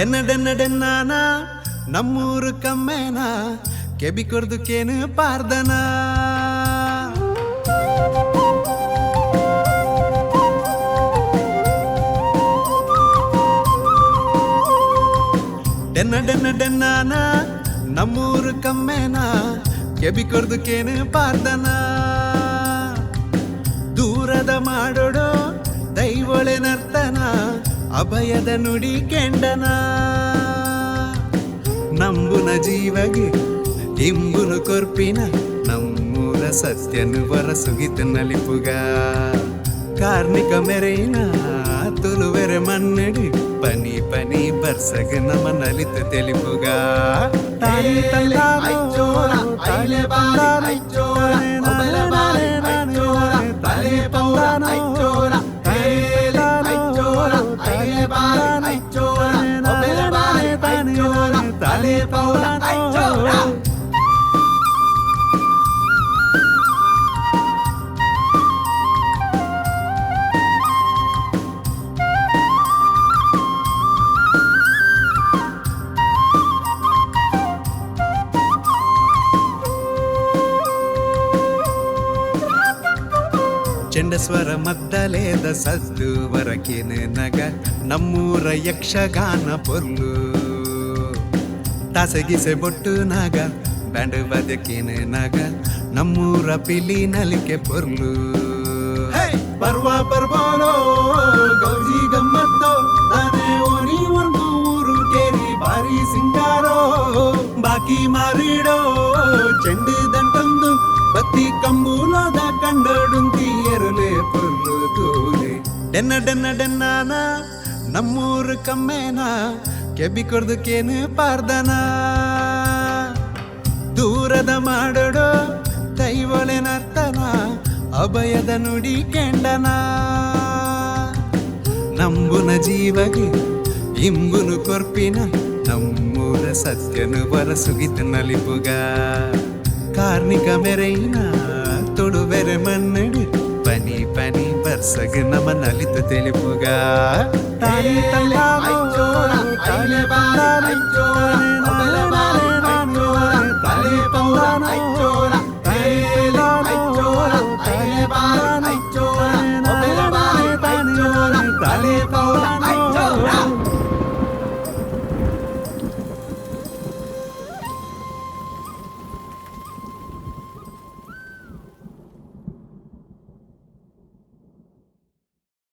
ಡೆನ್ನ ಡೆನ್ನ ಡೆನ್ನಾನ ನಮ್ಮೂರು ಕಮ್ಮೇನ ಕೆಬಿ ಕೊರ್ದುಕೇನು ಪಾರ್ದನ ಡೆನ್ನ ಡೆನ್ನ ಡೆನ್ನಾನ ನಮ್ಮೂರು ಕಮ್ಮೇನ ಕೆಬಿ ಕೊರ್ದುಕೇನು ಪಾರ್ದನ ದೂರದ ಮಾಡೋಡು ದೈವೊಳೆ ನರ್ತನ ಅಭಯದ ನುಡಿ ಕೆಂಡನ ನಂಬುನ ಜೀವಗೆ ಇಂಬುನು ಕೊರ್ಪಿನ ನಮ್ಮೂರ ಸತ್ಯನು ಹೊರಸುಗಿತು ನಲಿಪುಗ ಕಾರ್ಮಿಕ ಮೆರೆಯಿನ ತುಳುವೆರೆ ಮನ್ನಡಿ ಪನಿ ಪನಿ ಬರ್ಸಗ ನಮ್ಮ ನಲಿತು ತೆಲಿಪುಗ ತಾಯಿ ಚಂಡಸ್ವರ ಮದ್ದಲೇದ ಸದ್ದು ವರಕೇನು ನಗ ನಮ್ಮೂರ ಯಕ್ಷಗಾನ ಪೊರ್ಲು ತಾಸಗಿಸೆ ಬೊಟ್ಟು ನಾಗ ಬ್ಯಾಂಡ್ ಬದಕೇನು ನಗ ನಮ್ಮೂರ ಪಿಲಿ ನಲಿಕೆ ಪೊರ್ಲು ಬರ್ವ ಬರ್ಬೋಲೋ ಗೌಜಿ ಗಮ್ಮತ್ತೋ ತಾನೇ ಓನಿ ಒಂದು ಊರು ಕೇರಿ ಬಾರಿ ಸಿಂಗಾರೋ ಬಾಕಿ ಮಾರಿಡೋ ಚೆಂಡು ದಂಟೊಂದು ಬತ್ತಿ ಕಂಬೂಲದ ಕಂಡಡುಂತಿ ಎರಲೆ ಪೊರ್ಲು ತೂಲೆ ಡೆನ್ನ ಡೆನ್ನ ಡೆನ್ನಾನ ನಮ್ಮೂರು ಕಮ್ಮೇನ ಕೆಬಿ ಕೊರ್ದುಕೇನು ಪಾರ್ದನ ದೂರದ ಮಾಡೋಡು ದೈವೊಳೆ ನರ್ತನ ಅಭಯದ ನುಡಿ ಕೆಂಡನ ನಂಬುನ ಜೀವಗೆ ಇಂಬುನು ಕೊರ್ಪಿನ ನಮ್ಮೂರ ಸತ್ಯನು ಹೊರಸುಗಿತು ನಲಿಪುಗ ಕಾರ್ಮಿಕ ಮೆರೆಯಿನ ತೊಡುವೆರೆ ಮನ್ನಡಿ ಪನಿ ಪನಿ ಬರ್ಸಗ ನಮ್ಮ ನಲಿತು ತೆಲಿಪುಗ ತಾಯಿ